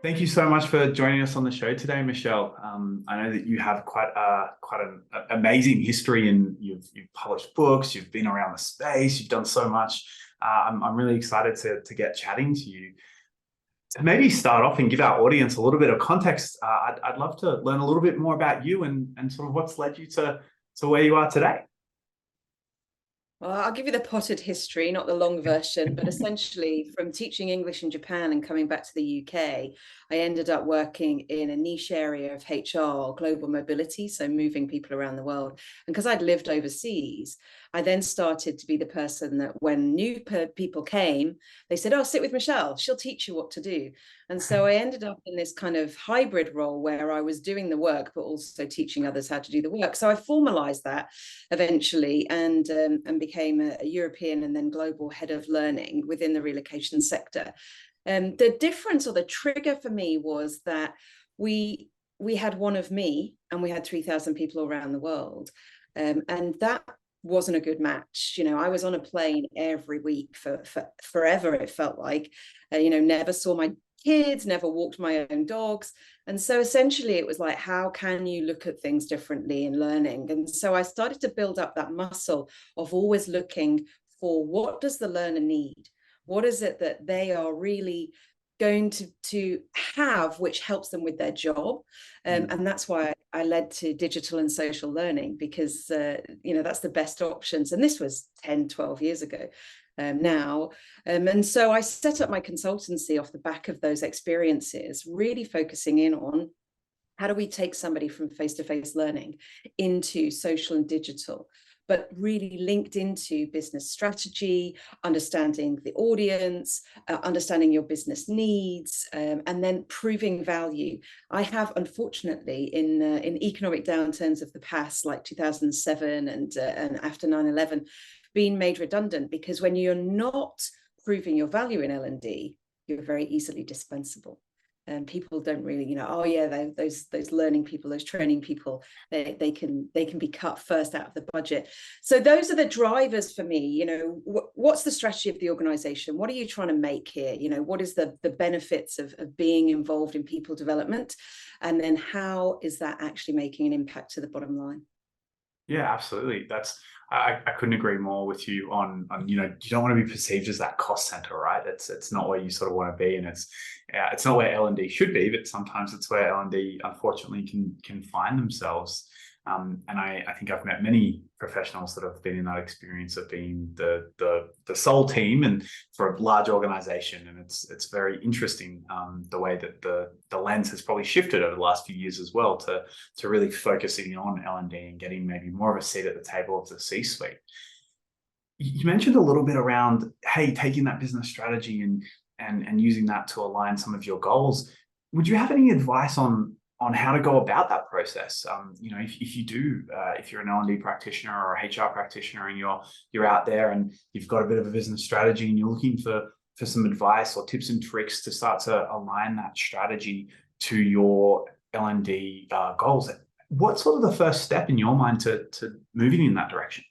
Thank you so much for joining us on the show today, Michelle. I know that you have quite an amazing history, and you've published books, you've been around the space, you've done so much. I'm really excited to get chatting to you. To maybe start off and give our audience a little bit of context, I'd love to learn a little bit more about you and sort of what's led you to where you are today. Well, I'll give you the potted history, not the long version, but essentially from teaching English in Japan and coming back to the UK, I ended up working in a niche area of HR, global mobility, so moving people around the world. And because I'd lived overseas, I then started to be the person that when new people came, they said, "Oh, sit with Michelle, she'll teach you what to do." And so I ended up in this kind of hybrid role where I was doing the work, but also teaching others how to do the work. So I formalized that eventually and became a European and then global head of learning within the relocation sector. The difference or the trigger for me was that we had one of me and we had 3,000 people around the world. And that wasn't a good match. I was on a plane every week for forever, it felt like. Never saw my kids, never walked my own dogs. And so essentially it was like, how can you look at things differently in learning? And so I started to build up that muscle of always looking for what does the learner need? What is it that they are really going to have, which helps them with their job? And that's why I led to digital and social learning, because, that's the best options. And this was 10, 12 years ago. Now. And so I set up my consultancy off the back of those experiences, really focusing in on how do we take somebody from face-to-face learning into social and digital, but really linked into business strategy, understanding the audience, understanding your business needs, and then proving value. I have, unfortunately, in economic downturns of the past, like 2007 and after 9/11, been made redundant, because when you're not proving your value in L&D, you're very easily dispensable. And people don't really, oh yeah, those learning people, those training people, they can be cut first out of the budget. So those are the drivers for me. What's the strategy of the organization? What are you trying to make here? What is the benefits of being involved in people development? And then how is that actually making an impact to the bottom line? Yeah, absolutely. I couldn't agree more with you on you don't want to be perceived as that cost center, right? It's not where you sort of want to be, and it's not where L&D should be, but sometimes it's where L&D unfortunately can find themselves. And I think I've met many professionals that have been in that experience of being the sole team and for a large organization. And it's very interesting the way that the lens has probably shifted over the last few years as well to really focusing on L&D and getting maybe more of a seat at the table of the C-suite. You mentioned a little bit around, hey, taking that business strategy and using that to align some of your goals. Would you have any advice on how to go about that process? If you're an L&D practitioner or a HR practitioner and you're out there and you've got a bit of a business strategy and you're looking for some advice or tips and tricks to start to align that strategy to your L&D goals, what's sort of the first step in your mind to moving in that direction?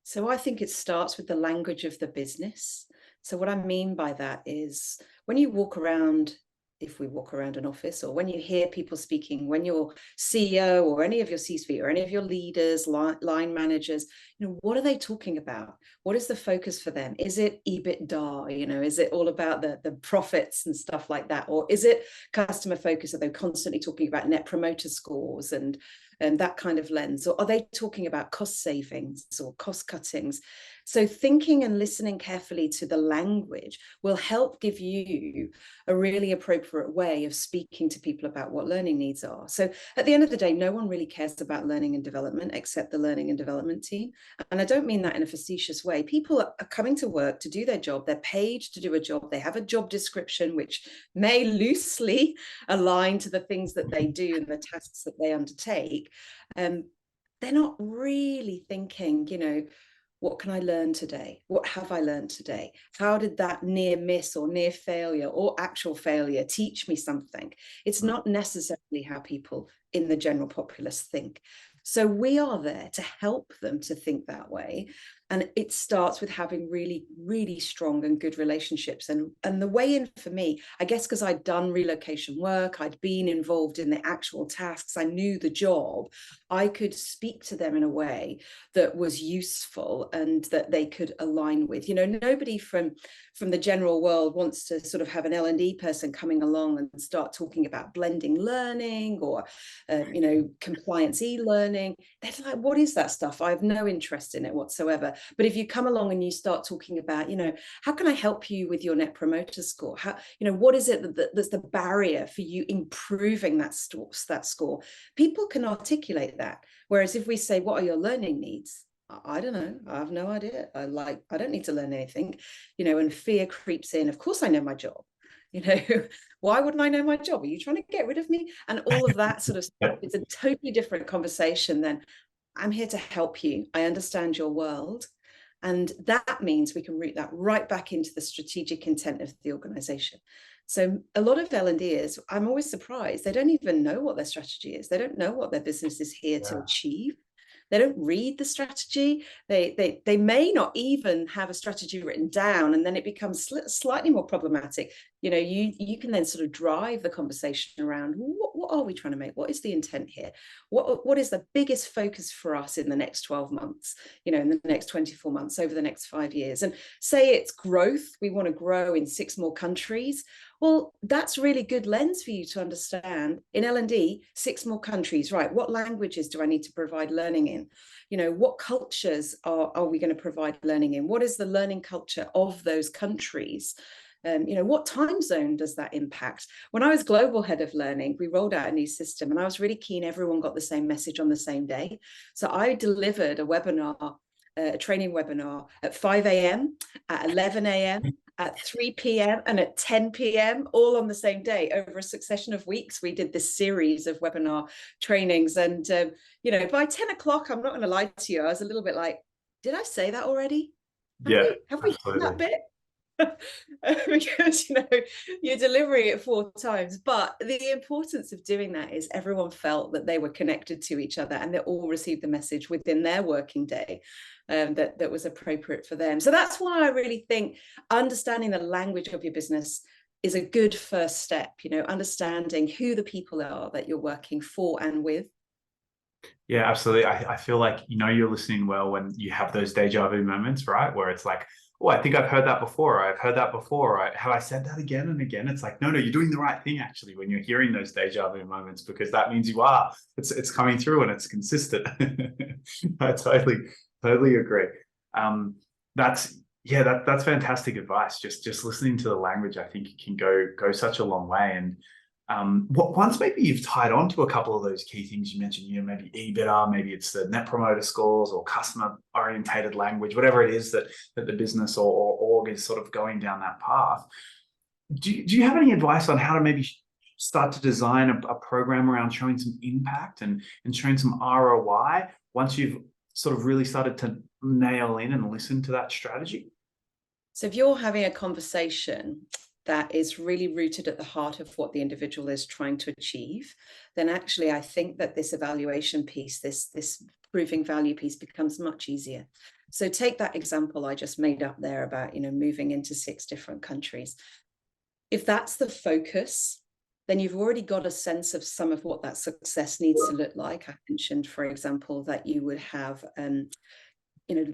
So I think it starts with the language of the business. So what I mean by that is when you walk around, if we walk around an office, or when you hear people speaking, when your CEO or any of your C-suite or any of your leaders, line managers, what are they talking about? What is the focus for them? Is it EBITDA? Is it all about the profits and stuff like that? Or is it customer focus? Are they constantly talking about net promoter scores and that kind of lens? Or are they talking about cost savings or cost cuttings? So thinking and listening carefully to the language will help give you a really appropriate way of speaking to people about what learning needs are. So at the end of the day, no one really cares about learning and development except the learning and development team. And I don't mean that in a facetious way. People are coming to work to do their job. They're paid to do a job. They have a job description, which may loosely align to the things that they do and the tasks that they undertake. They're not really thinking, what can I learn today? What have I learned today? How did that near miss or near failure or actual failure teach me something? It's not necessarily how people in the general populace think. So we are there to help them to think that way. And it starts with having really, really strong and good relationships. And the way in for me, I guess, because I'd done relocation work, I'd been involved in the actual tasks, I knew the job, I could speak to them in a way that was useful and that they could align with. Nobody from the general world wants to sort of have an L&D person coming along and start talking about blending learning or, compliance e-learning. They're like, what is that stuff? I have no interest in it whatsoever. But if you come along and you start talking about, how can I help you with your net promoter score? How, what is it that's the barrier for you improving that score? People can articulate that. Whereas if we say, what are your learning needs? I don't know. I have no idea. I don't need to learn anything, and fear creeps in. Of course I know my job. Why wouldn't I know my job? Are you trying to get rid of me? And all of that sort of stuff. It's a totally different conversation than I'm here to help you. I understand your world. And that means we can root that right back into the strategic intent of the organization. So a lot of L&Ders, I'm always surprised, they don't even know what their strategy is. They don't know what their business is here to achieve. They don't read the strategy. They may not even have a strategy written down, and then it becomes slightly more problematic. You can then sort of drive the conversation around what are we trying to make? What is the intent here? What is the biggest focus for us in the next 12 months? In the next 24 months, over the next 5 years? And say it's growth. We want to grow in 6 more countries. Well, that's really good lens for you to understand. In L&D, 6 more countries, right? What languages do I need to provide learning in? What cultures are we going to provide learning in? What is the learning culture of those countries? What time zone does that impact? When I was global head of learning, we rolled out a new system, and I was really keen everyone got the same message on the same day. So I delivered a training webinar at 5 a.m., at 11 a.m., at 3 p.m. and at 10 p.m. all on the same day. Over a succession of weeks, we did this series of webinar trainings. And, by 10 o'clock, I'm not going to lie to you, I was a little bit like, did I say that already? Have we done that bit? Because you're delivering it 4 times, but the importance of doing that is everyone felt that they were connected to each other and they all received the message within their working day that was appropriate for them. So that's why I really think understanding the language of your business is a good first step, understanding who the people are that you're working for and with. Yeah, absolutely. I feel like, you're listening well when you have those deja vu moments, right? Where it's like, oh, I think I've heard that before. I've heard that before. Have I said that again and again? It's like, no, you're doing the right thing actually when you're hearing those deja vu moments, because that means you are. It's coming through and it's consistent. I totally agree. That's fantastic advice. Just listening to the language, I think it can go such a long way. And once maybe you've tied on to a couple of those key things you mentioned, maybe EBITDA, maybe it's the net promoter scores or customer orientated language, whatever it is that the business or org is sort of going down that path. Do you have any advice on how to maybe start to design a program around showing some impact and showing some ROI once you've sort of really started to nail in and listen to that strategy? So if you're having a conversation that is really rooted at the heart of what the individual is trying to achieve, then actually I think that this evaluation piece, this proving value piece becomes much easier. So take that example I just made up there about, moving into 6 different countries. If that's the focus, then you've already got a sense of some of what that success needs to look like. I mentioned, for example, that you would have,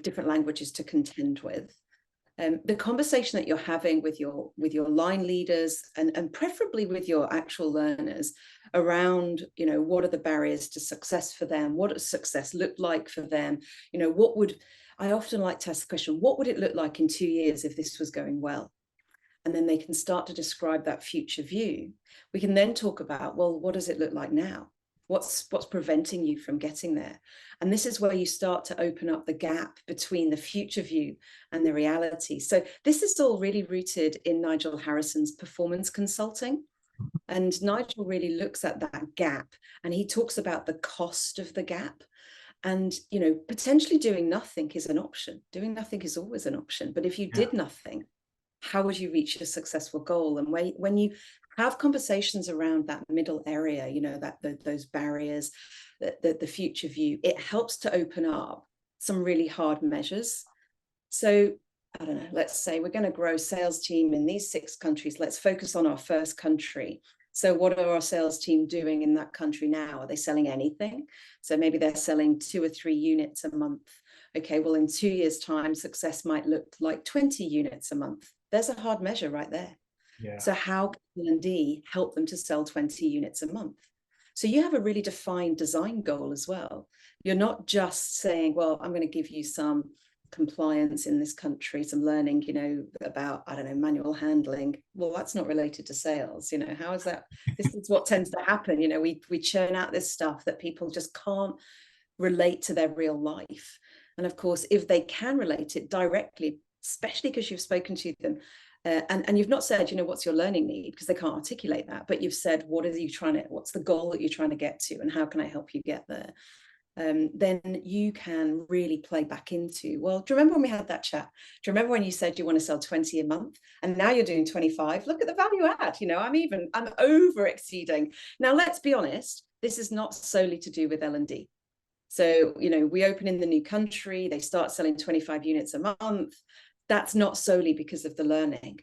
different languages to contend with. The conversation that you're having with your line leaders and preferably with your actual learners around, what are the barriers to success for them? What does success look like for them? I often like to ask the question, what would it look like in 2 years if this was going well? And then they can start to describe that future view. We can then talk about, well, what does it look like now? What's preventing you from getting there? And this is where you start to open up the gap between the future view and the reality. So this is all really rooted in Nigel Harrison's performance consulting. And Nigel really looks at that gap and he talks about the cost of the gap. And, potentially doing nothing is an option. Doing nothing is always an option. But if you did nothing, how would you reach a successful goal? And when you have conversations around that middle area, those barriers, the future view, it helps to open up some really hard measures So I don't know, let's say we're going to grow sales team in these 6 countries. Let's focus on our first country. So what are our sales team doing in that country now? Are they selling anything? So maybe they're selling 2 or 3 units a month. Okay, well, in 2 years' time, success might look like 20 units a month. There's a hard measure right there. Yeah. So how can L&D help them to sell 20 units a month? So you have a really defined design goal as well. You're not just saying, well, I'm going to give you some compliance in this country, some learning, about, I don't know, manual handling. Well, that's not related to sales. How is that? This is what tends to happen. We churn out this stuff that people just can't relate to their real life. And of course, if they can relate it directly, especially because you've spoken to them, and you've not said, what's your learning need, because they can't articulate that, but you've said, what's the goal that you're trying to get to, and how can I help you get there? Then you can really play back into, well, do you remember when we had that chat? Do you remember when you said you want to sell 20 a month and now you're doing 25? Look at the value add. I'm over exceeding. Now, let's be honest, this is not solely to do with L&D. So, we open in the new country, they start selling 25 units a month. That's not solely because of the learning,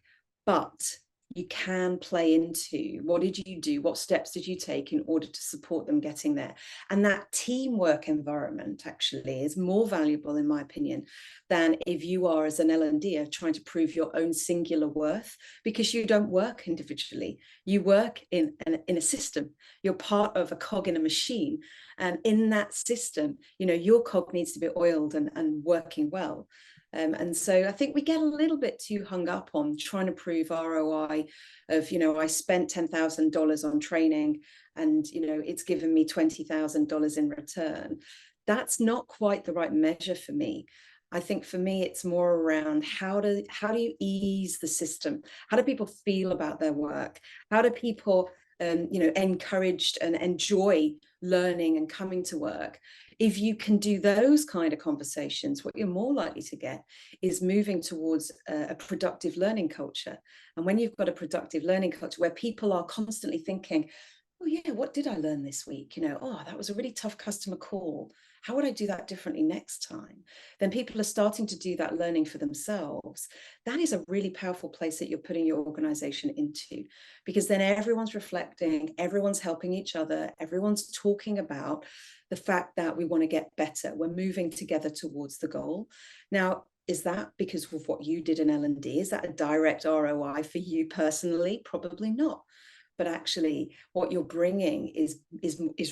but you can play into, what did you do? What steps did you take in order to support them getting there? And that teamwork environment actually is more valuable, in my opinion, than if you are, as an L&D, trying to prove your own singular worth, because you don't work individually. You work in a system. You're part of a cog in a machine. And in that system, your cog needs to be oiled and working well. And so I think we get a little bit too hung up on trying to prove ROI of, I spent $10,000 on training and, it's given me $20,000 in return. That's not quite the right measure for me. I think for me, it's more around how do you ease the system? How do people feel about their work? How do people, encouraged and enjoy learning and coming to work? If you can do those kind of conversations, what you're more likely to get is moving towards a productive learning culture. And when you've got a productive learning culture where people are constantly thinking, oh yeah, what did I learn this week? Oh, that was a really tough customer call. How would I do that differently next time? Then people are starting to do that learning for themselves. That is a really powerful place that you're putting your organization into, because then everyone's reflecting, everyone's helping each other, everyone's talking about the fact that we want to get better. We're moving together towards the goal. Now, is that because of what you did in L&D? Is that a direct ROI for you personally? Probably not. But actually, what you're bringing is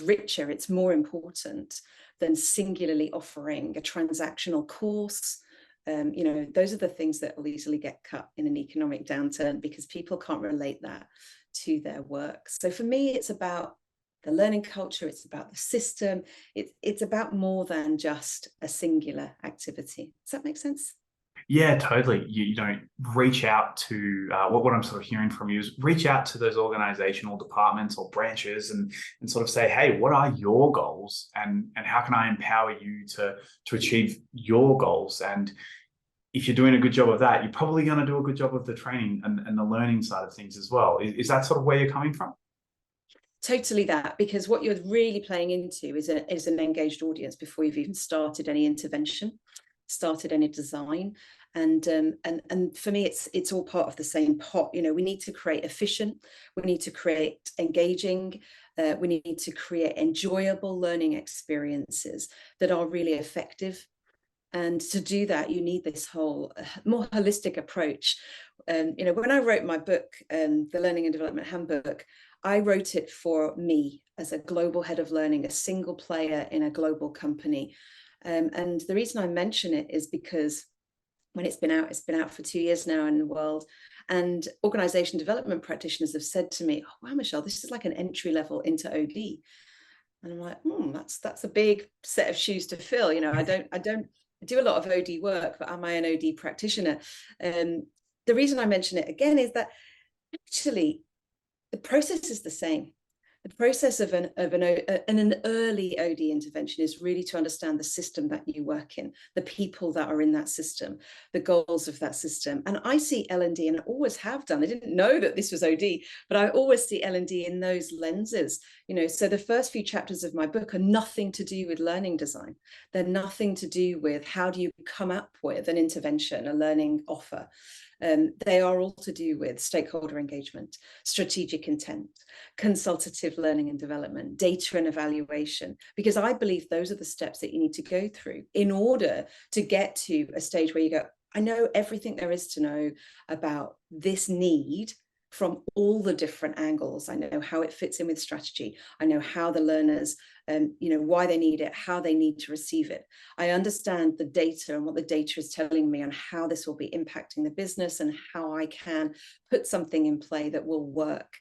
richer. It's more important than singularly offering a transactional course. Those are the things that will easily get cut in an economic downturn because people can't relate that to their work. So for me, it's about the learning culture. It's about the system. It's about more than just a singular activity. Does that make sense? Yeah, totally. You don't reach out to what I'm sort of hearing from you is reach out to those organizational departments or branches and sort of say, hey, what are your goals and how can I empower you to achieve your goals? And if you're doing a good job of that, you're probably going to do a good job of the training and the learning side of things as well. Is that sort of where you're coming from? Totally that, because what you're really playing into is an engaged audience before you've even started any intervention, started any design. And for me, it's all part of the same pot. We need to create efficient, we need to create engaging, we need to create enjoyable learning experiences that are really effective. And to do that, you need this whole more holistic approach. When I wrote my book, the Learning and Development Handbook, I wrote it for me as a global head of learning, a single player in a global company. And the reason I mention it is because when it's been out for 2 years now in the world, and organization development practitioners have said to me, oh, wow, Michelle, this is like an entry level into OD. And I'm like, that's a big set of shoes to fill. I do a lot of OD work, but am I an OD practitioner? The reason I mention it again is that actually the process is the same. The process of an early OD intervention is really to understand the system that you work in, the people that are in that system, the goals of that system. And I see L&D, and I always have done. I didn't know that this was OD, but I always see L&D in those lenses. So the first few chapters of my book are nothing to do with learning design. They're nothing to do with how do you come up with an intervention, a learning offer. They are all to do with stakeholder engagement, strategic intent, consultative learning and development, data and evaluation, because I believe those are the steps that you need to go through in order to get to a stage where you go, I know everything there is to know about this need from all the different angles. I know how it fits in with strategy. I know how the learners, why they need it, how they need to receive it. I understand the data and what the data is telling me on how this will be impacting the business and how I can put something in play that will work.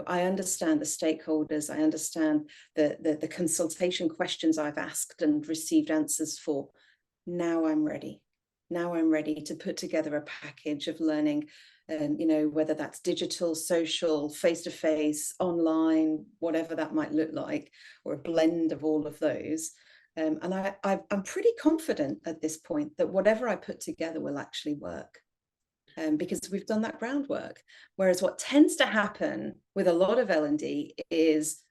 I understand the stakeholders. I understand the consultation questions I've asked and received answers for. Now I'm ready. Now I'm ready to put together a package of learning, whether that's digital, social, face-to-face, online, whatever that might look like, or a blend of all of those. And I'm pretty confident at this point that whatever I put together will actually work. Because we've done that groundwork. Whereas what tends to happen with a lot of L&D is,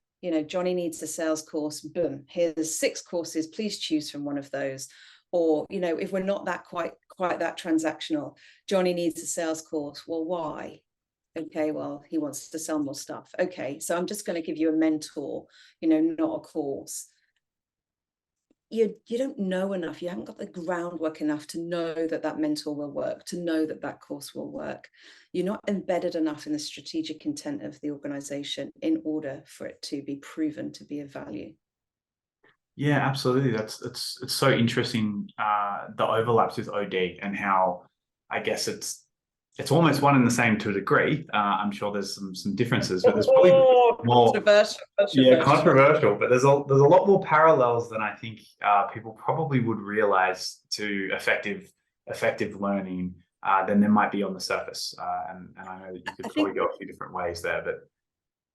Johnny needs a sales course, boom, here's 6 courses, please choose from one of those. Or, if we're not that quite that transactional, Johnny needs a sales course. Well, why? Okay, well, he wants to sell more stuff. Okay, so I'm just going to give you a mentor, not a course. You don't know enough. You haven't got the groundwork enough to know that mentor will work, to know that course will work. You're not embedded enough in the strategic intent of the organization in order for it to be proven to be of value. Yeah, absolutely. It's so interesting, the overlaps with OD and how I guess it's almost one and the same to a degree. I'm sure there's some differences, but there's probably more controversial. But there's a lot more parallels than I think people probably would realize to effective learning than there might be on the surface. And I know that you could probably go a few different ways there, but.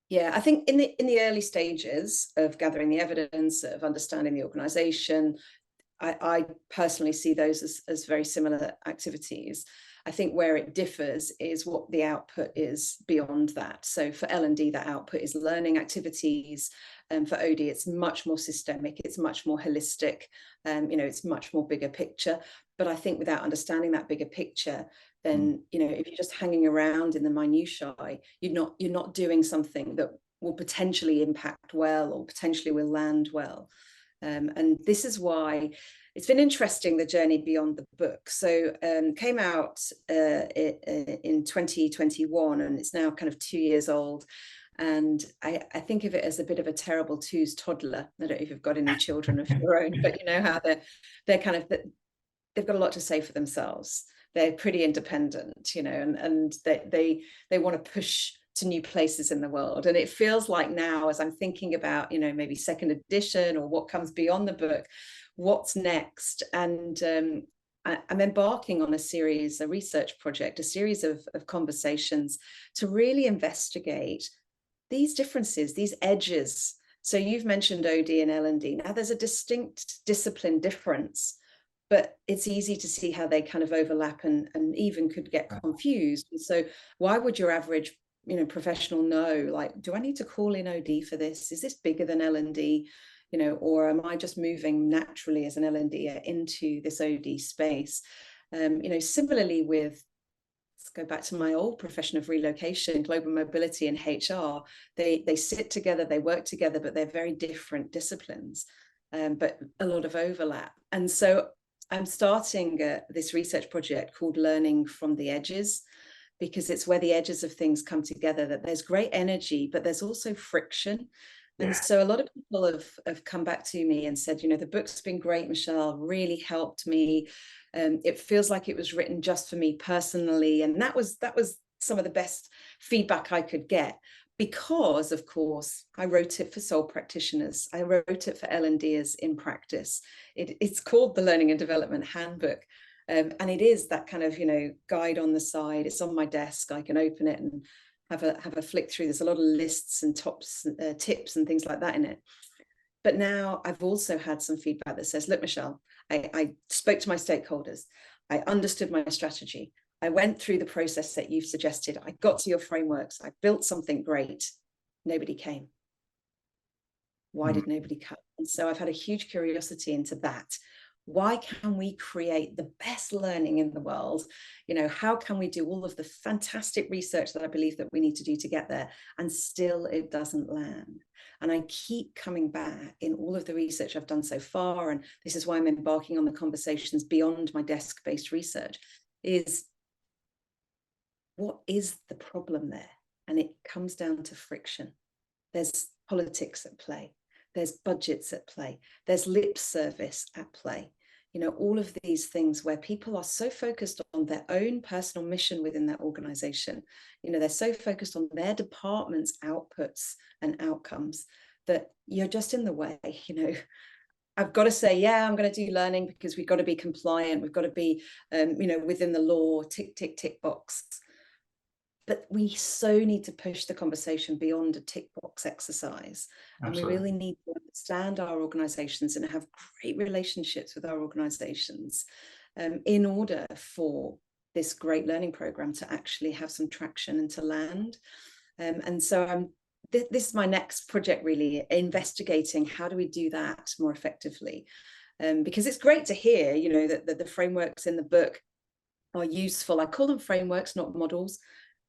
Yeah, I think in the early stages of gathering the evidence, of understanding the organization, I personally see those as very similar activities. I think where it differs is what the output is beyond that. So for L&D, that output is learning activities. And for OD, it's much more systemic. It's much more holistic. It's much more bigger picture. But I think without understanding that bigger picture, then, if you're just hanging around in the minutiae, you're not doing something that will potentially impact well or potentially will land well. And this is why it's been interesting, the journey beyond the book. So came out in 2021, and it's now kind of 2 years old. And I think of it as a bit of a terrible twos toddler. I don't know if you've got any children of your own, but you know how they're kind of, they've got a lot to say for themselves. They're pretty independent, and they want to push to new places in the world. And it feels like now, as I'm thinking about, maybe second edition or what comes beyond the book, what's next? And I'm embarking on a research project, a series of conversations to really investigate these differences, these edges. So you've mentioned OD and L&D. Now there's a distinct discipline difference, but it's easy to see how they kind of overlap and even could get confused. And so why would your average professional know, like, do I need to call in OD for this? Is this bigger than L&D? Or am I just moving naturally as an L&D into this OD space? Similarly with, let's go back to my old profession of relocation, global mobility and HR, they sit together, they work together, but they're very different disciplines, but a lot of overlap. And so I'm starting this research project called Learning from the Edges, because it's where the edges of things come together, that there's great energy, but there's also friction. And so a lot of people have come back to me and said, the book's been great, Michelle, really helped me. It feels like it was written just for me personally. And that was some of the best feedback I could get, because, of course, I wrote it for sole practitioners. I wrote it for L&Ders in practice. It's called the Learning and Development Handbook. And it is that kind of, guide on the side. It's on my desk. I can open it and have a flick through. There's a lot of lists and tips and things like that in it. But now I've also had some feedback that says, look, Michelle, I spoke to my stakeholders. I understood my strategy. I went through the process that you've suggested. I got to your frameworks. I built something great. Nobody came. Why did nobody come? And so I've had a huge curiosity into that. Why can we create the best learning in the world? How can we do all of the fantastic research that I believe that we need to do to get there, and still it doesn't land? And I keep coming back in all of the research I've done so far, and this is why I'm embarking on the conversations beyond my desk-based research, is what is the problem there? And it comes down to friction. There's politics at play. There's budgets at play. There's lip service at play. All of these things where people are so focused on their own personal mission within their organization. They're so focused on their department's outputs and outcomes that you're just in the way. I've got to say, yeah, I'm going to do learning because we've got to be compliant. We've got to be, within the law, tick, tick, tick box. But we so need to push the conversation beyond a tick box exercise. Absolutely. And we really need to understand our organizations and have great relationships with our organizations in order for this great learning program to actually have some traction and to land. And so this is my next project, really, investigating how do we do that more effectively. Because it's great to hear, that the frameworks in the book are useful. I call them frameworks, not models.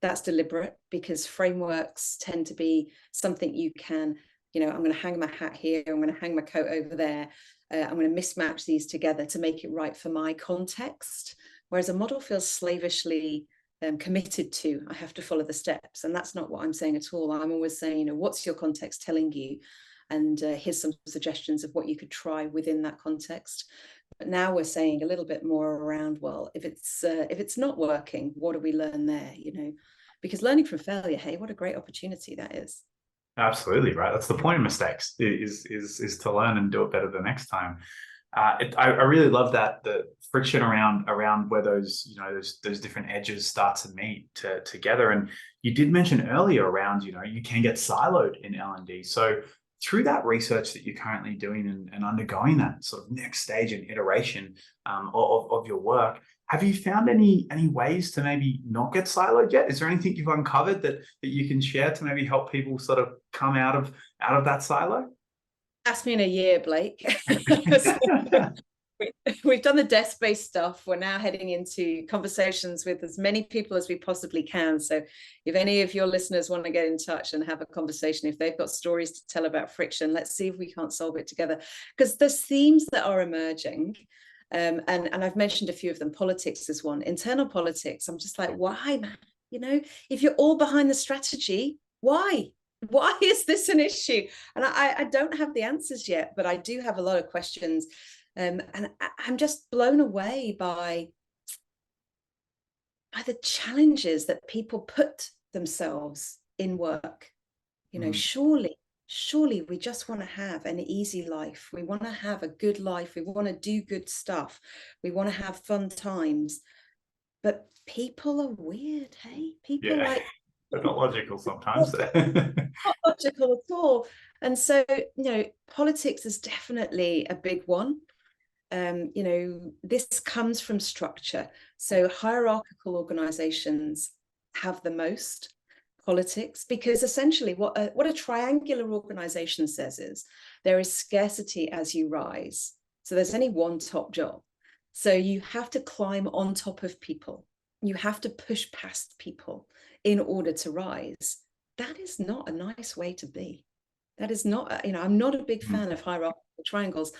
That's deliberate, because frameworks tend to be something you can, I'm going to hang my hat here, I'm going to hang my coat over there, I'm going to mismatch these together to make it right for my context. Whereas a model feels slavishly committed to, I have to follow the steps. And that's not what I'm saying at all. I'm always saying, what's your context telling you? And here's some suggestions of what you could try within that context. But now we're saying a little bit more around, well, if it's not working, what do we learn there? Because learning from failure, hey, what a great opportunity that is. Absolutely, right. That's the point of mistakes, is to learn and do it better the next time. I really love that, the friction around where those different edges start to meet together. And you did mention earlier around, you can get siloed in L&D. So through that research that you're currently doing and undergoing that sort of next stage and iteration of your work, have you found any ways to maybe not get siloed yet? Is there anything you've uncovered that you can share to maybe help people sort of come out of that silo? Ask me in a year, Blake. We've done the desk-based stuff. We're now heading into conversations with as many people as we possibly can. So if any of your listeners want to get in touch and have a conversation, if they've got stories to tell about friction, let's see if we can't solve it together. Because there's themes that are emerging. And I've mentioned a few of them. Politics is one. Internal politics. I'm just like, why, man? If you're all behind the strategy, why? Why is this an issue? And I don't have the answers yet, but I do have a lot of questions. And I'm just blown away by the challenges that people put themselves in work. Surely we just want to have an easy life. We want to have a good life. We want to do good stuff. We want to have fun times. But people are weird, hey? People they're not logical sometimes. Not logical at all. And so, politics is definitely a big one. This comes from structure. So hierarchical organizations have the most politics, because essentially what a triangular organization says is there is scarcity as you rise. So there's only one top job. So you have to climb on top of people. You have to push past people in order to rise. That is not a nice way to be. That is not, I'm not a big fan of hierarchical triangles.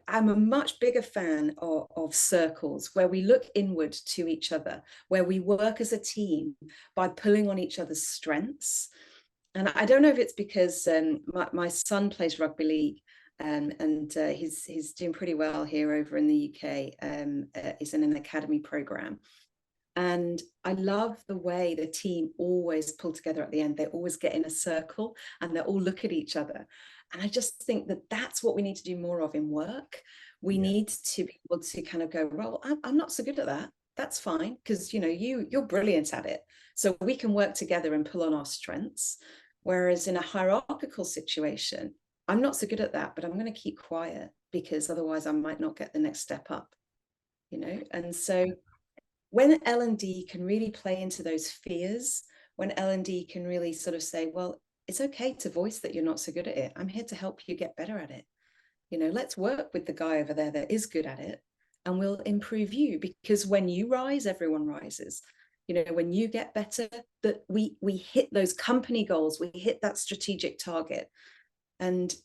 I'm a much bigger fan of circles where we look inward to each other, where we work as a team by pulling on each other's strengths. And I don't know if it's because my son plays rugby league, and he's doing pretty well here over in the UK. He's in an academy program. And I love the way the team always pull together at the end. They always get in a circle and they all look at each other. And I just think that that's what we need to do more of in work. We need to be able to kind of go, well, I'm not so good at that. that's fine, because you're brilliant at it, so we can work together and pull on our strengths. Whereas in a hierarchical situation, I'm not so good at that, but I'm going to keep quiet, because otherwise I might not get the next step up, and so when L&D can really play into those fears, when L&D can really sort of say, well, it's okay to voice that you're not so good at it. I'm here to help you get better at it. Let's work with the guy over there that is good at it, and we'll improve you, because when you rise, everyone rises. When you get better, that we hit those company goals, we hit that strategic target, and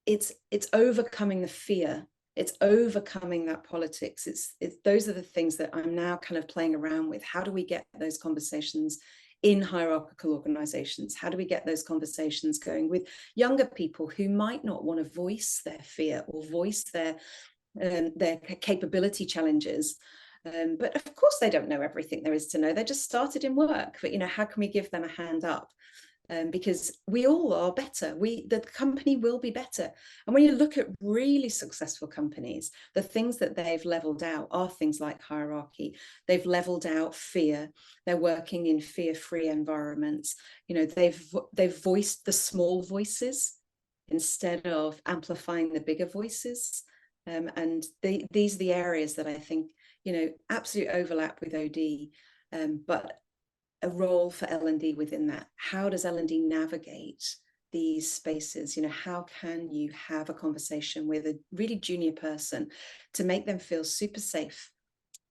it's overcoming the fear, it's overcoming that politics. It's those are the things that I'm now kind of playing around with. How do we get those conversations in hierarchical organizations? How do we get those conversations going with younger people who might not want to voice their fear or voice their capability challenges? But of course, they don't know everything there is to know. They just started in work. But how can we give them a hand up? Because we all are better. The company will be better. And when you look at really successful companies, the things that they've leveled out are things like hierarchy. They've leveled out fear. They're working in fear-free environments. They've voiced the small voices instead of amplifying the bigger voices. And these are the areas that I think, absolute overlap with OD, but a role for L&D within that. How does L&D navigate these spaces? How can you have a conversation with a really junior person to make them feel super safe?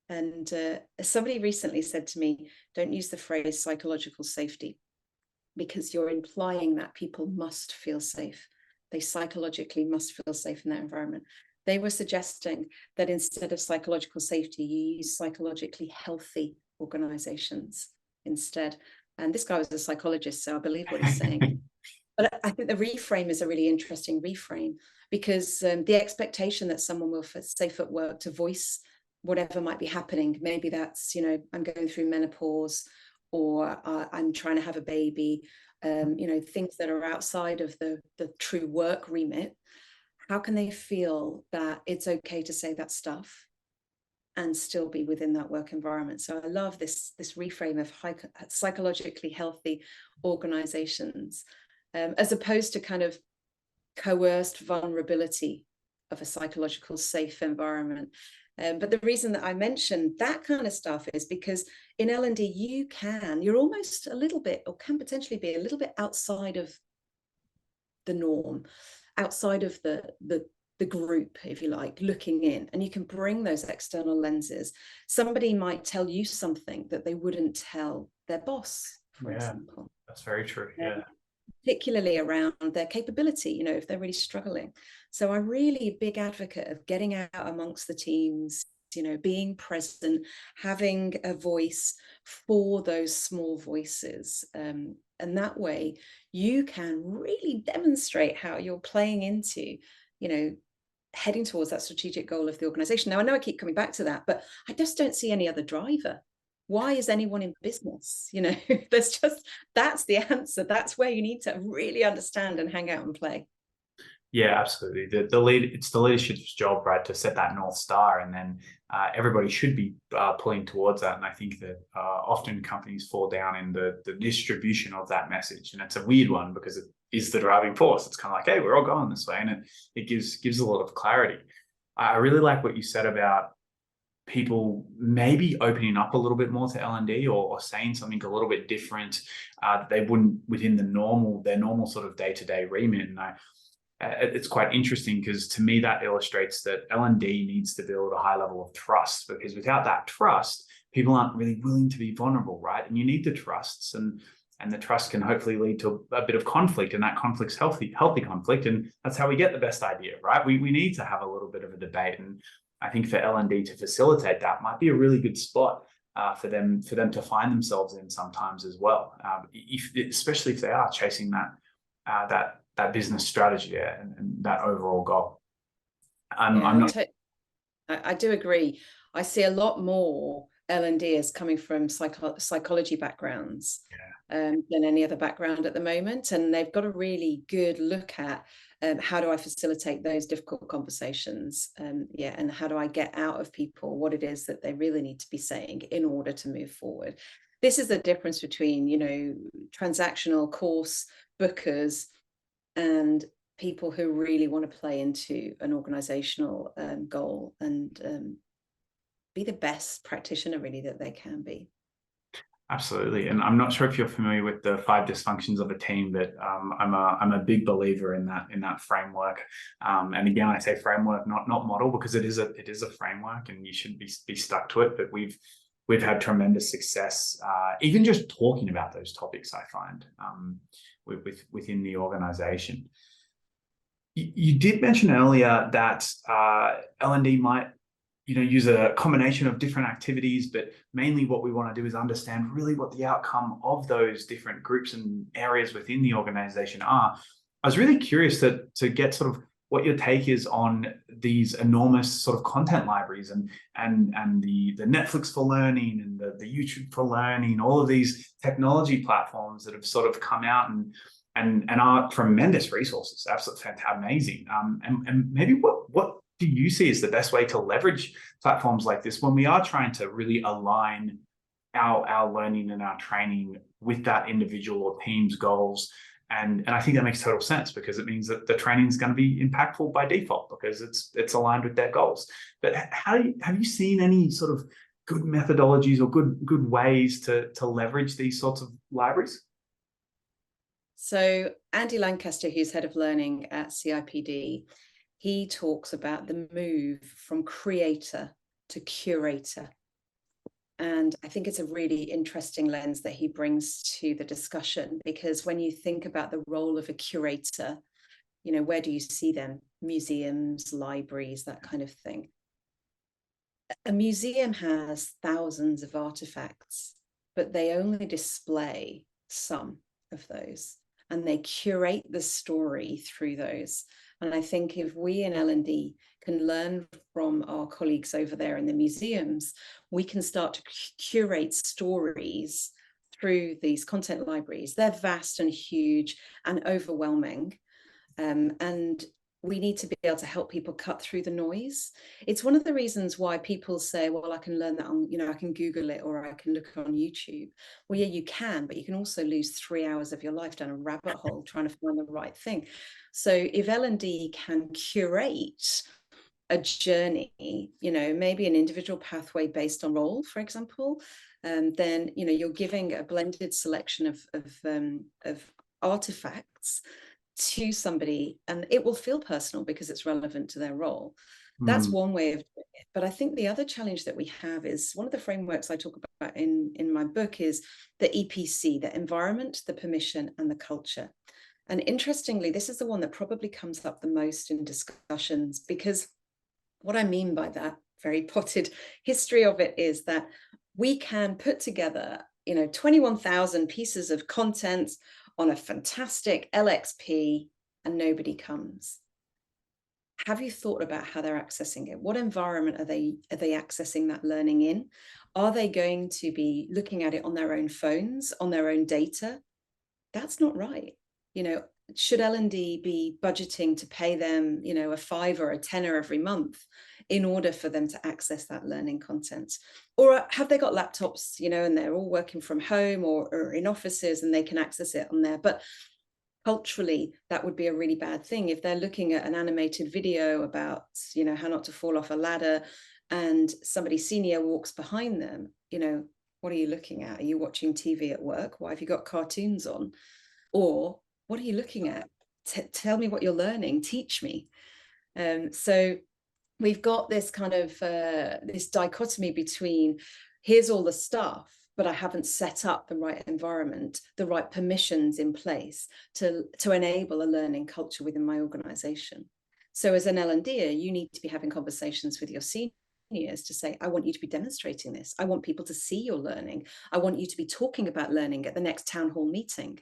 And somebody recently said to me, don't use the phrase psychological safety, because you're implying that people must feel safe. They psychologically must feel safe in that environment. They were suggesting that instead of psychological safety, you use psychologically healthy organizations instead. And this guy was a psychologist, so I believe what he's saying. But I think the reframe is a really interesting reframe, because the expectation that someone will feel safe at work to voice whatever might be happening, maybe that's, I'm going through menopause, or I'm trying to have a baby, things that are outside of the true work remit. How can they feel that it's okay to say that stuff and still be within that work environment? So I love this reframe of psychologically healthy organizations, as opposed to kind of coerced vulnerability of a psychological safe environment. But the reason that I mentioned that kind of stuff is because in L&D, you're almost a little bit, or can potentially be a little bit outside of the norm, outside of the group, if you like, looking in, and you can bring those external lenses. Somebody might tell you something that they wouldn't tell their boss, for example. That's very true. Yeah. Particularly around their capability, if they're really struggling. So I'm really a big advocate of getting out amongst the teams, being present, having a voice for those small voices. And that way you can really demonstrate how you're playing into, heading towards that strategic goal of the organization. Now, I know I keep coming back to that, but I just don't see any other driver. Why is anyone in business? That's the answer. That's where you need to really understand and hang out and play. Yeah, absolutely. It's the leadership's job, right, to set that North Star, and then everybody should be pulling towards that. And I think that often companies fall down in the distribution of that message, and it's a weird one because it is the driving force. It's kind of like, hey, we're all going this way, and it gives a lot of clarity. I really like what you said about people maybe opening up a little bit more to L&D, or saying something a little bit different that they wouldn't within their normal sort of day-to-day remit. And it's quite interesting, because to me that illustrates that L&D needs to build a high level of trust, because without that trust, people aren't really willing to be vulnerable, right? And you need the trusts, and the trust can hopefully lead to a bit of conflict, and that conflict's healthy conflict, and that's how we get the best idea, right? We need to have a little bit of a debate, and I think for L&D to facilitate that might be a really good spot for them to find themselves in sometimes as well, especially if they are chasing that business strategy and that overall goal. I do agree. I see a lot more L&Ders coming from psychology backgrounds than any other background at the moment, and they've got a really good look at How do I facilitate those difficult conversations? And how do I get out of people what it is that they really need to be saying in order to move forward? This is the difference between, transactional course bookers and people who really want to play into an organizational goal and be the best practitioner really that they can be. Absolutely. And I'm not sure if you're familiar with the 5 dysfunctions of a team, but I'm a big believer in that framework. And again, I say framework, not model, because it is a framework and you shouldn't be stuck to it. But we've had tremendous success, even just talking about those topics, I find, within the organization. You did mention earlier that L&D might use a combination of different activities, but mainly what we want to do is understand really what the outcome of those different groups and areas within the organization are. I was really curious to get sort of what your take is on these enormous sort of content libraries and the Netflix for learning and the YouTube for learning, all of these technology platforms that have sort of come out and are tremendous resources, absolutely amazing. And maybe what do you see as the best way to leverage platforms like this when we are trying to really align our learning and our training with that individual or team's goals? And I think that makes total sense, because it means that the training is going to be impactful by default because it's aligned with their goals. But have you seen any sort of good methodologies or good ways to leverage these sorts of libraries? So Andy Lancaster, who's head of learning at CIPD, he talks about the move from creator to curator. And I think it's a really interesting lens that he brings to the discussion, because when you think about the role of a curator, where do you see them? Museums, libraries, that kind of thing. A museum has thousands of artifacts, but they only display some of those, and they curate the story through those. And I think if we in L&D can learn from our colleagues over there in the museums, we can start to curate stories through these content libraries. They're vast and huge and overwhelming. And we need to be able to help people cut through the noise. It's one of the reasons why people say, well, I can learn that on, I can Google it or I can look on YouTube. Well, yeah, you can, but you can also lose 3 hours of your life down a rabbit hole trying to find the right thing. So if L&D can curate a journey, maybe an individual pathway based on role, for example, then, you're giving a blended selection of artifacts to somebody, and it will feel personal because it's relevant to their role. That's one way of doing it. But I think the other challenge that we have is one of the frameworks I talk about in my book is the EPC, the environment, the permission, and the culture. And interestingly, this is the one that probably comes up the most in discussions, because what I mean by that very potted history of it is that we can put together, 21,000 pieces of content on a fantastic LXP and nobody comes. Have you thought about how they're accessing it? What environment are they accessing that learning in? Are they going to be looking at it on their own phones, on their own data? That's not right. Should L&D be budgeting to pay them, a $5 or a $10 every month in order for them to access that learning content? Or have they got laptops, and they're all working from home or in offices and they can access it on there? But culturally, that would be a really bad thing. If they're looking at an animated video about, how not to fall off a ladder, and somebody senior walks behind them, what are you looking at? Are you watching TV at work? Why have you got cartoons on? Or what are you looking at? Tell me what you're learning. Teach me. So we've got this kind of this dichotomy between here's all the stuff, but I haven't set up the right environment, the right permissions in place to enable a learning culture within my organization. So as an L&D'er, you need to be having conversations with your seniors to say, I want you to be demonstrating this. I want people to see your learning. I want you to be talking about learning at the next town hall meeting.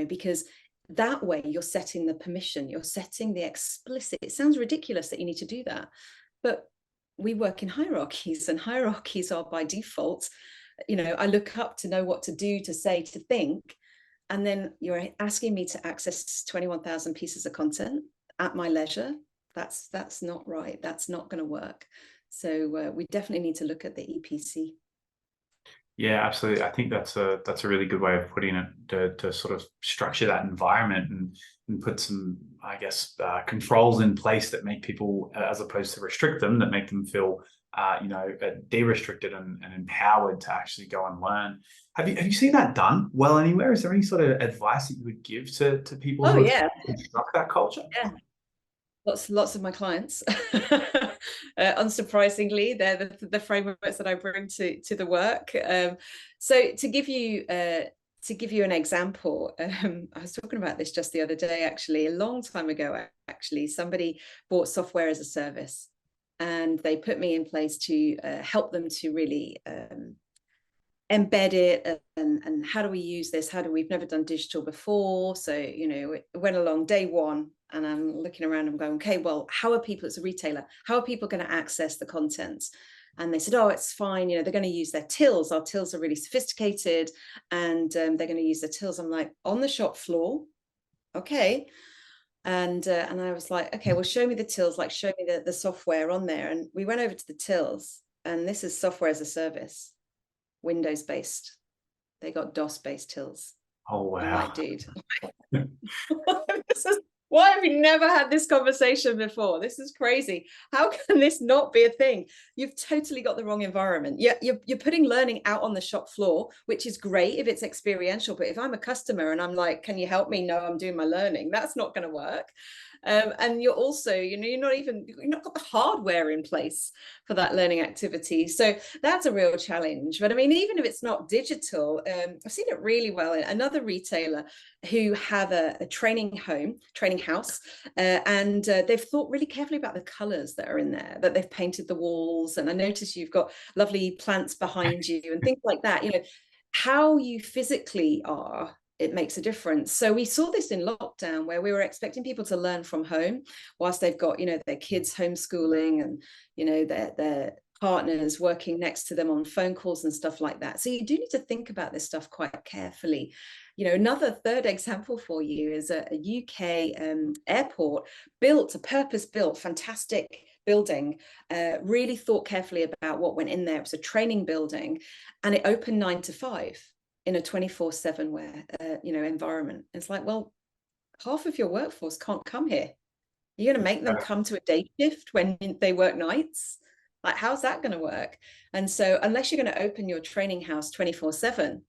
Because that way you're setting the permission, you're setting the explicit. It sounds ridiculous that you need to do that, but we work in hierarchies, and hierarchies are by default. I look up to know what to do, to say, to think, and then you're asking me to access 21,000 pieces of content. at my leisure, that's not right. That's not going to work. So we definitely need to look at the EPC. Yeah, absolutely. I think that's a really good way of putting it, to sort of structure that environment and put some, I guess, controls in place that make people, as opposed to restrict them, that make them feel, de-restricted and empowered to actually go and learn. Have you seen that done well anywhere? Is there any sort of advice that you would give to people Oh who have yeah, construct that culture? yeah. Lots of my clients, unsurprisingly, they're the frameworks that I bring to the work. So to give you an example, I was talking about this just the other day, actually, a long time ago. Actually, somebody bought software as a service, and they put me in place to help them to really embed it, and how do we use this? We've never done digital before. So, it went along day one, and I'm looking around and going, okay, well, how are people, it's a retailer, how are people going to access the content? And they said, oh, it's fine. They're going to use their tills. Our tills are really sophisticated, and they're going to use the tills. I'm like, on the shop floor. Okay. And I was like, okay, well, show me the tills, like show me the software on there. And we went over to the tills, and this is software as a service. Windows based. They got DOS based tills. Oh wow! I'm like, dude, why have you never had this conversation before? This is crazy. How can this not be a thing? You've totally got the wrong environment. You're putting learning out on the shop floor, which is great if it's experiential. But if I'm a customer and I'm like, can you help me? No, I'm doing my learning. That's not going to work. And you're also, you're not got the hardware in place for that learning activity. So that's a real challenge. But I mean, even if it's not digital, I've seen it really well in another retailer who have a training house, and they've thought really carefully about the colors that are in there, that they've painted the walls. And I notice you've got lovely plants behind you and things like that. How you physically are, it makes a difference. So we saw this in lockdown, where we were expecting people to learn from home whilst they've got, their kids homeschooling, and, their partners working next to them on phone calls and stuff like that. So you do need to think about this stuff quite carefully. Another third example for you is a UK airport built a purpose-built, fantastic building, really thought carefully about what went in there. It was a training building, and it opened 9 to 5 in a 24/7 environment. It's like, well, half of your workforce can't come here. You're going to make them come to a day shift when they work nights? Like, how's that going to work? And so unless you're going to open your training house 24/7,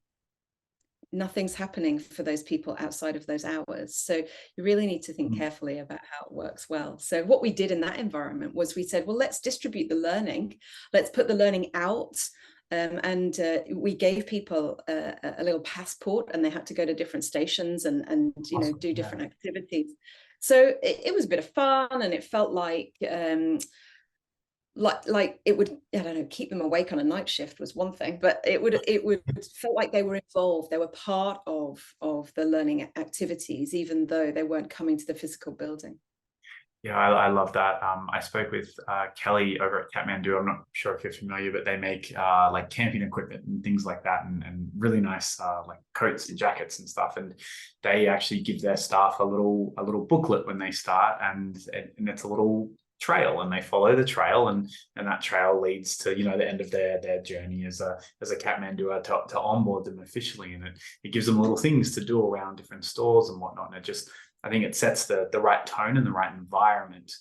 nothing's happening for those people outside of those hours. So you really need to think carefully about how it works well. So what we did in that environment was we said, well, let's distribute the learning. Let's put the learning out. And we gave people a little passport, and they had to go to different stations and Awesome. Do different activities. So it was a bit of fun, and it felt like it would, I don't know, keep them awake on a night shift was one thing, but it would felt like they were involved. They were part of the learning activities, even though they weren't coming to the physical building. Yeah, I love that. I spoke with Kelly over at Kathmandu. I'm not sure if you're familiar, but they make like camping equipment and things like that, and really nice like coats and jackets and stuff. And they actually give their staff a little booklet when they start, and it's a little trail, and they follow the trail, and that trail leads to the end of their journey as a Kathmanduer to onboard them officially. And it gives them little things to do around different stores and whatnot. And I think it sets the right tone and the right environment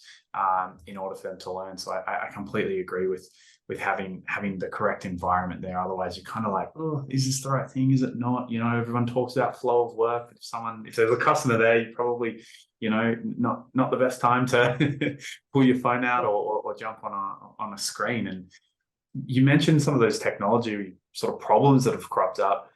in order for them to learn. So I completely agree with having the correct environment there. Otherwise, you're kind of like, oh, is this the right thing? Is it not? Everyone talks about flow of work. If there's a customer there, you probably, not the best time to pull your phone out or jump on a screen. And you mentioned some of those technology sort of problems that have cropped up.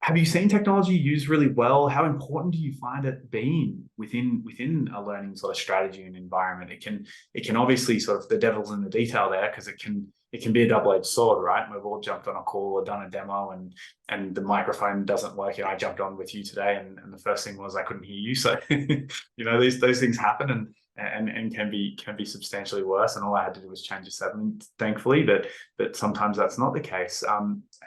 Have you seen technology used really well? How important do you find it being within a learning sort of strategy and environment? It can obviously sort of, the devil's in the detail there, because it can be a double-edged sword, right? We've all jumped on a call or done a demo, and the microphone doesn't work. I jumped on with you today, and the first thing was I couldn't hear you. So those things happen, and can be substantially worse. And all I had to do was change a setting, thankfully. But sometimes that's not the case.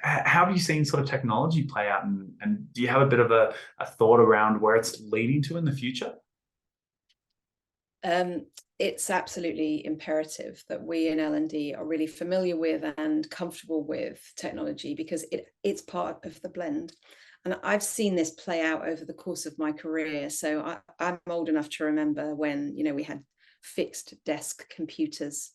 How have you seen sort of technology play out, and do you have a bit of a thought around where it's leading to in the future? It's absolutely imperative that we in L&D are really familiar with and comfortable with technology, because it's part of the blend. And I've seen this play out over the course of my career. So I'm old enough to remember when, we had fixed desk computers,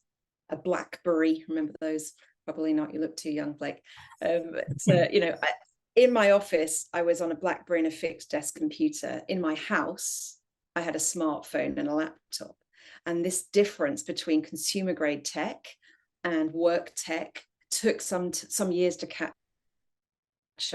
a BlackBerry. Remember those? Probably not. You look too young, Blake. In my office, I was on a BlackBerry and a fixed desk computer. In my house, I had a smartphone and a laptop. And this difference between consumer grade tech and work tech took some years to catch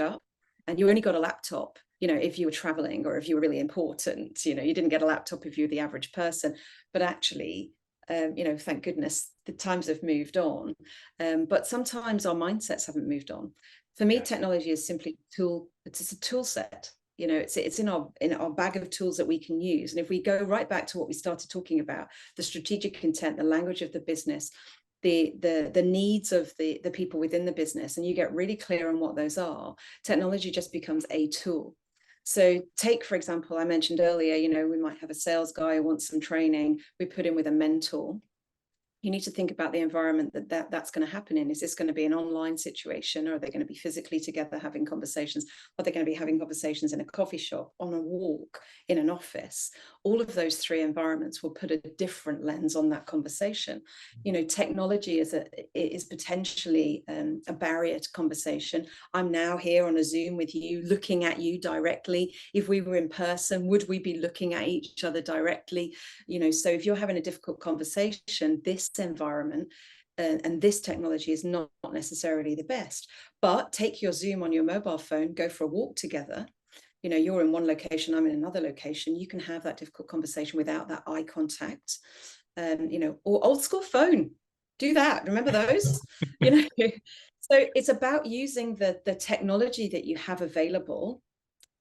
up. And you only got a laptop, if you were traveling or if you were really important. You didn't get a laptop if you were the average person. But actually, thank goodness the times have moved on. But sometimes our mindsets haven't moved on. For me, technology is simply a tool. It's a tool set. It's in our bag of tools that we can use. And if we go right back to what we started talking about, the strategic intent, the language of the business, the needs of the people within the business, and you get really clear on what those are, technology just becomes a tool. So take, for example, I mentioned earlier, we might have a sales guy who wants some training. We put him with a mentor. You need to think about the environment that's going to happen in. Is this going to be an online situation, or are they going to be physically together having conversations? Are they going to be having conversations in a coffee shop, on a walk, in an office? All of those three environments will put a different lens on that conversation. Technology is potentially a barrier to conversation. I'm now here on a Zoom with you, looking at you directly. If we were in person, would we be looking at each other directly? So if you're having a difficult conversation, this environment and this technology is not necessarily the best. But take your Zoom on your mobile phone, go for a walk together. You're in one location, I'm in another location. You can have that difficult conversation without that eye contact. Or old school phone, do that. Remember those? So it's about using the technology that you have available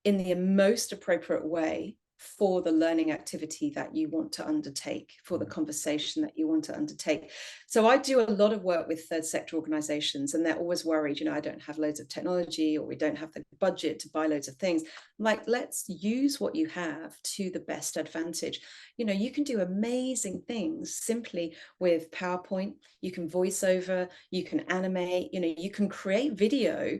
in the most appropriate way for the learning activity that you want to undertake, for the conversation that you want to undertake. So I do a lot of work with third sector organizations, and they're always worried, I don't have loads of technology, or we don't have the budget to buy loads of things. I'm like, let's use what you have to the best advantage. You can do amazing things simply with PowerPoint. You can voice over, you can animate, you can create video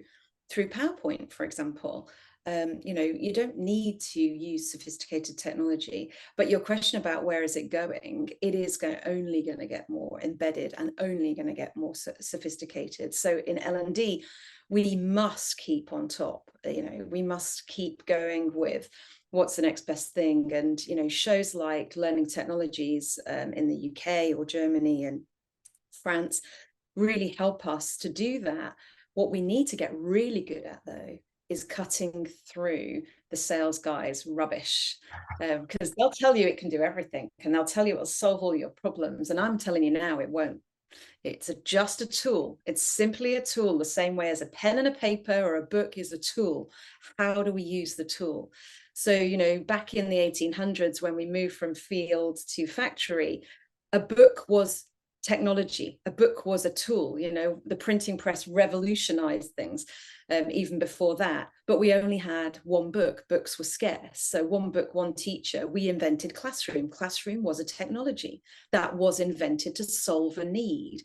through PowerPoint, for example. You don't need to use sophisticated technology. But your question about where is it going, it is only going to get more embedded and only going to get more sophisticated. So in L&D, we must keep on top. We must keep going with what's the next best thing. And shows like Learning Technologies in the UK or Germany and France really help us to do that. What we need to get really good at, though, is cutting through the sales guys' rubbish, because they'll tell you it can do everything, and they'll tell you it'll solve all your problems. And I'm telling you now, it won't. It's just a tool. It's simply a tool, the same way as a pen and a paper or a book is a tool. How do we use the tool? So, back in the 1800s, when we moved from field to factory, a book was technology. A book was a tool. The printing press revolutionized things even before that. But we only had one book. Books were scarce. So one book, one teacher. We invented Classroom. Classroom was a technology that was invented to solve a need.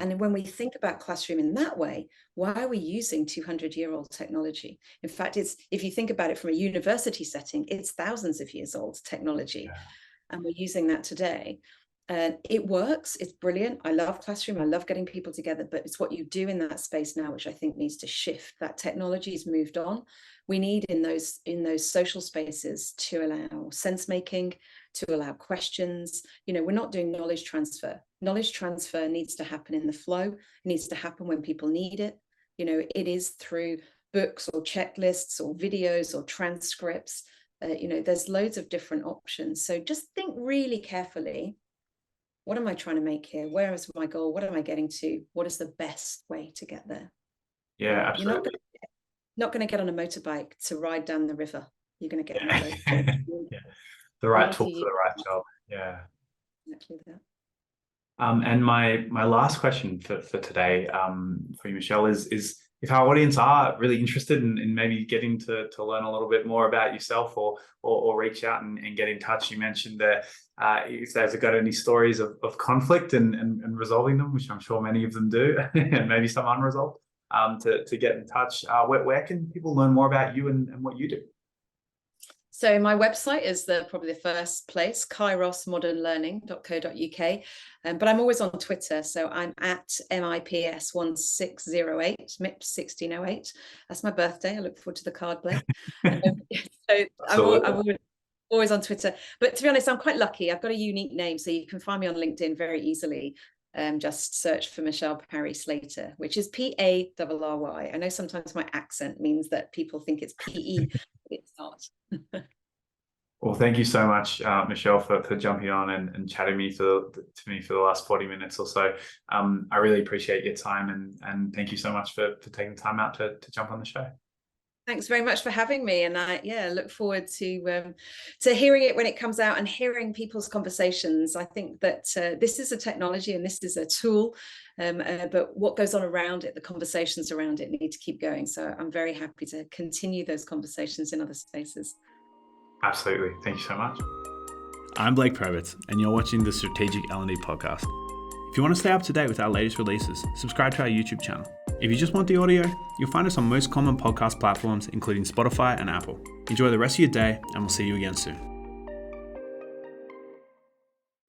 And when we think about Classroom in that way, why are we using 200-year-old technology? In fact, if you think about it from a university setting, it's thousands of years old technology. Yeah. And we're using that today. And it works. It's brilliant. I love Classroom. I love getting people together, but it's what you do in that space now, which I think needs to shift. That technology has moved on. We need in those social spaces to allow sense making, to allow questions. We're not doing knowledge transfer. Knowledge transfer needs to happen in the flow. It needs to happen when people need it. It is through books or checklists or videos or transcripts. There's loads of different options. So just think really carefully. What am I trying to make here? Where is my goal? What am I getting to? What is the best way to get there? Yeah, absolutely. You're not going to get on a motorbike to ride down the river. You're going to get on a road. Yeah. The right tool for the right job. Yeah. Exactly that. And my last question for today, for you, Michelle, is if our audience are really interested in maybe getting to learn a little bit more about yourself or reach out and get in touch, you mentioned that if they've got any stories of conflict and resolving them, which I'm sure many of them do, and maybe some unresolved, to get in touch. Where can people learn more about you and what you do? So my website is probably the first place, kairosmodernlearning.co.uk. But I'm always on Twitter. So I'm at MIPS1608, MIPS1608. That's my birthday. I look forward to the card, Blake. So I'm always on Twitter. But to be honest, I'm quite lucky. I've got a unique name. So you can find me on LinkedIn very easily. Just search for Michelle Parry-Slater, which is Parry. I know sometimes my accent means that people think it's PE, but it's not. Well, thank you so much, Michelle, for jumping on and chatting to me for the last 40 minutes or so. I really appreciate your time and thank you so much for taking the time out to jump on the show. Thanks very much for having me, and I look forward to hearing it when it comes out and hearing people's conversations. I think that this is a technology and this is a tool, but what goes on around it, the conversations around it, need to keep going. So I'm very happy to continue those conversations in other spaces. Absolutely, thank you so much. I'm Blake Probert, and you're watching the Strategic L&D Podcast. If you want to stay up to date with our latest releases, subscribe to our YouTube channel. If you just want the audio, you'll find us on most common podcast platforms, including Spotify and Apple. Enjoy the rest of your day, and we'll see you again soon.